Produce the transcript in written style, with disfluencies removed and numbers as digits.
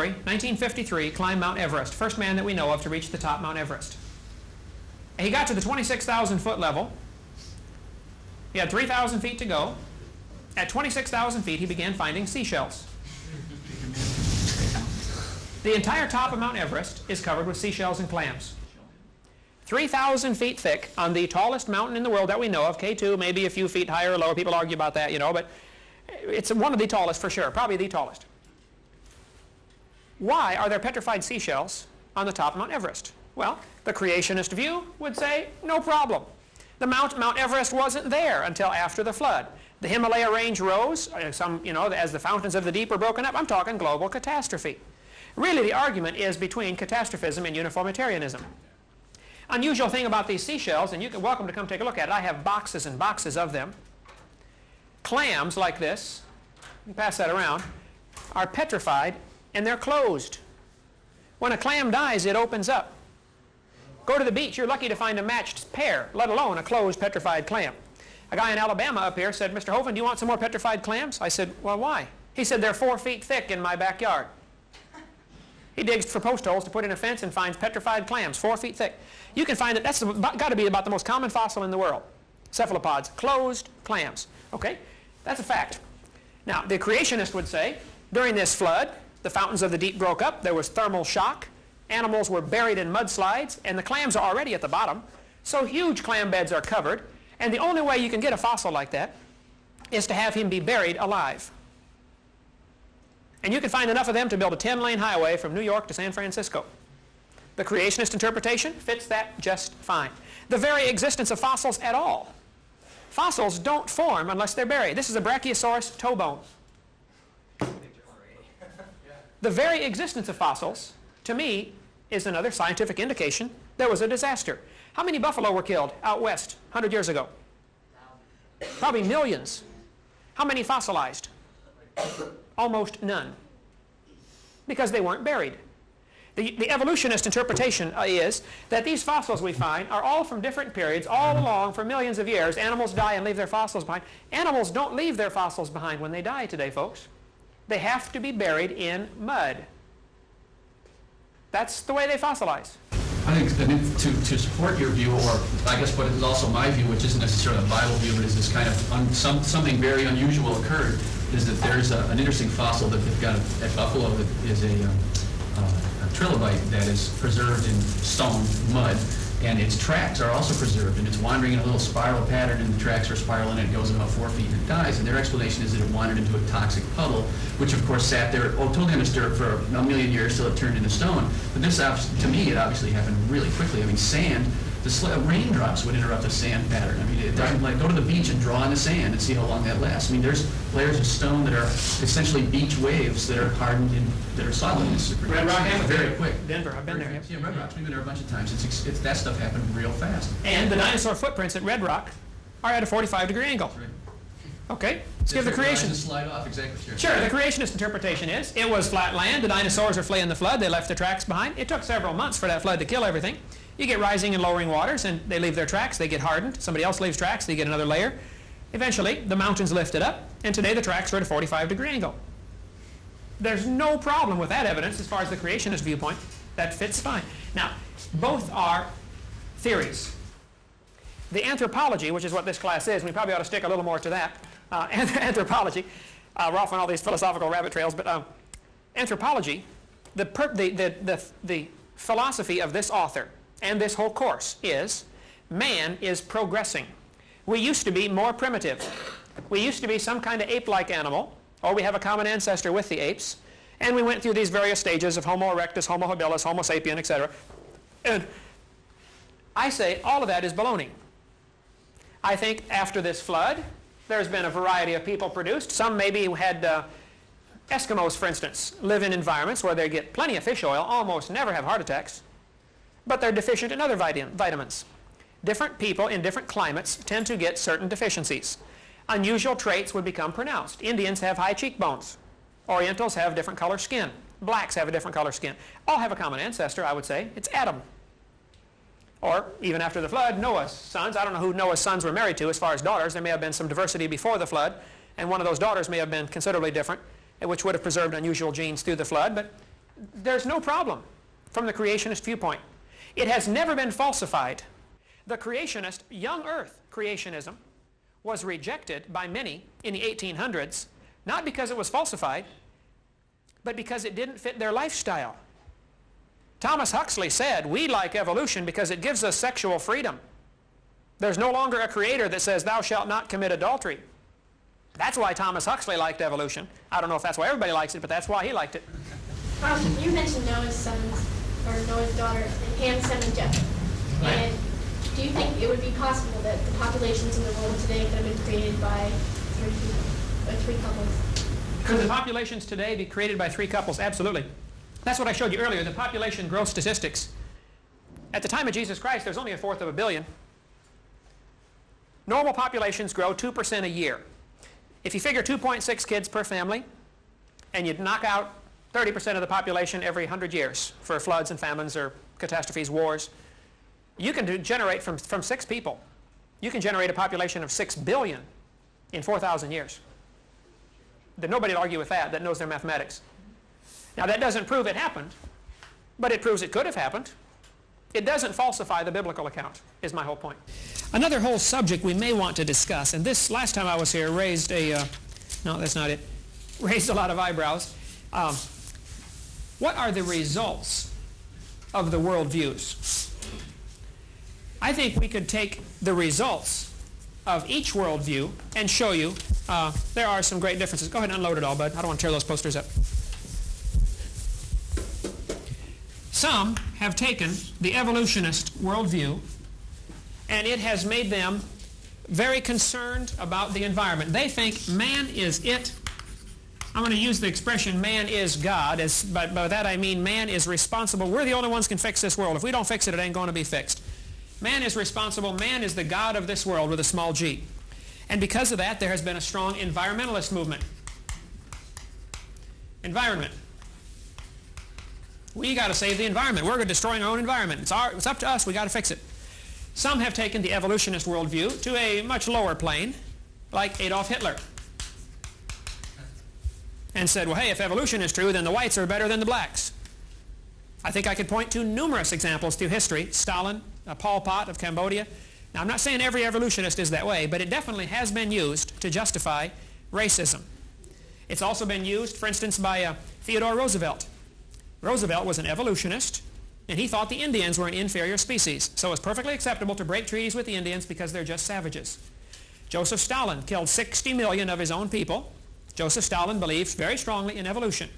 January 1953 climbed Mount Everest, first man that we know of to reach the top Mount Everest. He got to the 26,000 foot level. He had 3,000 feet to go. At 26,000 feet, he began finding seashells. The entire top of Mount Everest is covered with seashells and clams. 3,000 feet thick on the tallest mountain in the world that we know of, K2, maybe a few feet higher or lower. People argue about that, you know, but it's one of the tallest for sure, probably the tallest. Why are there petrified seashells on the top of Mount Everest? Well, the creationist view would say, no problem. Mount Everest wasn't there until after the flood. The Himalaya range rose, as the fountains of the deep were broken up. I'm talking global catastrophe. Really, the argument is between catastrophism and uniformitarianism. Unusual thing about these seashells, and you're welcome to come take a look at it. I have boxes and boxes of them. Clams like this, you pass that around, are petrified and they're closed. When a clam dies, it opens up. Go to the beach, you're lucky to find a matched pair, let alone a closed petrified clam. A guy in Alabama up here said, Mr. Hovind, do you want some more petrified clams? I said, well, why? He said, they're 4 feet thick in my backyard. He digs for post holes to put in a fence and finds petrified clams, 4 feet thick. You can find it, that's got to be about the most common fossil in the world. Cephalopods, closed clams. Okay, that's a fact. Now, the creationist would say, during this flood, the fountains of the deep broke up, there was thermal shock, animals were buried in mudslides, and the clams are already at the bottom, so huge clam beds are covered, and the only way you can get a fossil like that is to have him be buried alive. And you can find enough of them to build a 10-lane highway from New York to San Francisco. The creationist interpretation fits that just fine. The very existence of fossils at all. Fossils don't form unless they're buried. This is a Brachiosaurus toe bone. The very existence of fossils, to me, is another scientific indication there was a disaster. How many buffalo were killed out west 100 years ago? Probably millions. How many fossilized? Almost none. Because they weren't buried. The evolutionist interpretation is that these fossils we find are all from different periods, all along for millions of years. Animals die and leave their fossils behind. Animals don't leave their fossils behind when they die today, folks. They have to be buried in mud. That's the way they fossilize. I think to support your view, or I guess what is also my view, which isn't necessarily a Bible view, but is this kind of something very unusual occurred, is that there's an interesting fossil that they've got at Buffalo that is a trilobite that is preserved in stone, mud, and its tracks are also preserved, and it's wandering in a little spiral pattern, and the tracks are spiraling, and it goes about 4 feet and it dies. And their explanation is that it wandered into a toxic puddle, which of course sat there, totally undisturbed for a million years till it turned into stone. But this, to me, it obviously happened really quickly. I mean, sand, raindrops would interrupt the sand pattern. I mean, it doesn't like go to the beach and draw in the sand and see how long that lasts. I mean, there's layers of stone that are essentially beach waves that are hardened in that are solid. Red Rock happened very quick. Denver, I've been there. Yeah, Red Rocks. We've been there a bunch of times. It's that stuff happened real fast. And the dinosaur footprints at Red Rock are at a 45-degree angle. That's right. Okay, let's give the creation. Slide off, exactly. Sure, the creationist interpretation is it was flat land. The dinosaurs are fleeing the flood. They left their tracks behind. It took several months for that flood to kill everything. You get rising and lowering waters, and they leave their tracks. They get hardened. Somebody else leaves tracks. They get another layer. Eventually, the mountains lifted up, and today the tracks are at a 45-degree angle. There's no problem with that evidence as far as the creationist viewpoint. That fits fine. Now, both are theories. The anthropology, which is what this class is, and we probably ought to stick a little more to that, anthropology. We're off on all these philosophical rabbit trails, but anthropology, the philosophy of this author and this whole course is man is progressing. We used to be more primitive. We used to be some kind of ape-like animal, or we have a common ancestor with the apes, and we went through these various stages of Homo erectus, Homo habilis, Homo sapien, etc. And I say all of that is baloney. I think after this flood, there's been a variety of people produced. Some maybe had Eskimos, for instance, live in environments where they get plenty of fish oil, almost never have heart attacks, but they're deficient in other vitamins. Different people in different climates tend to get certain deficiencies. Unusual traits would become pronounced. Indians have high cheekbones. Orientals have different color skin. Blacks have a different color skin. All have a common ancestor, I would say. It's Adam. Or, even after the flood, Noah's sons. I don't know who Noah's sons were married to as far as daughters. There may have been some diversity before the flood, and one of those daughters may have been considerably different, which would have preserved unusual genes through the flood. But there's no problem from the creationist viewpoint. It has never been falsified. The creationist, young earth creationism, was rejected by many in the 1800s, not because it was falsified, but because it didn't fit their lifestyle. Thomas Huxley said, we like evolution because it gives us sexual freedom. There's no longer a creator that says, thou shalt not commit adultery. That's why Thomas Huxley liked evolution. I don't know if that's why everybody likes it, but that's why he liked it. You mentioned Noah's sons, or Noah's daughter, Ham, Sem, and Japheth. Right. And do you think it would be possible that the populations in the world today could have been created by three couples? Could the populations today be created by 3 couples? Absolutely. That's what I showed you earlier, the population growth statistics. At the time of Jesus Christ, there's only 1/4 of a billion. Normal populations grow 2% a year. If you figure 2.6 kids per family, and you knock out 30% of the population every 100 years for floods and famines or catastrophes, wars, you can generate from 6 people, you can generate a population of 6 billion in 4,000 years. Nobody will argue with that, that knows their mathematics. Now that doesn't prove it happened, but it proves it could have happened. It doesn't falsify the biblical account, is my whole point. Another whole subject we may want to discuss, and this last time I was here raised no, that's not it, raised a lot of eyebrows. What are the results of the worldviews? I think we could take the results of each worldview and show you there are some great differences. Go ahead and unload it all, bud. I don't want to tear those posters up. Some have taken the evolutionist worldview, and it has made them very concerned about the environment. They think man is it. I'm going to use the expression man is God, but by that I mean man is responsible. We're the only ones who can fix this world. If we don't fix it, it ain't going to be fixed. Man is responsible. Man is the God of this world with a small g. And because of that, there has been a strong environmentalist movement. Environment. We got to save the environment. We're destroying our own environment. It's up to us. We got to fix it. Some have taken the evolutionist worldview to a much lower plane, like Adolf Hitler, and said, well, hey, if evolution is true, then the whites are better than the blacks. I think I could point to numerous examples through history. Stalin, Pol Pot of Cambodia. Now, I'm not saying every evolutionist is that way, but it definitely has been used to justify racism. It's also been used, for instance, by Theodore Roosevelt. Roosevelt was an evolutionist, and he thought the Indians were an inferior species, so it's perfectly acceptable to break treaties with the Indians because they're just savages. Joseph Stalin killed 60 million of his own people. Joseph Stalin believed very strongly in evolution.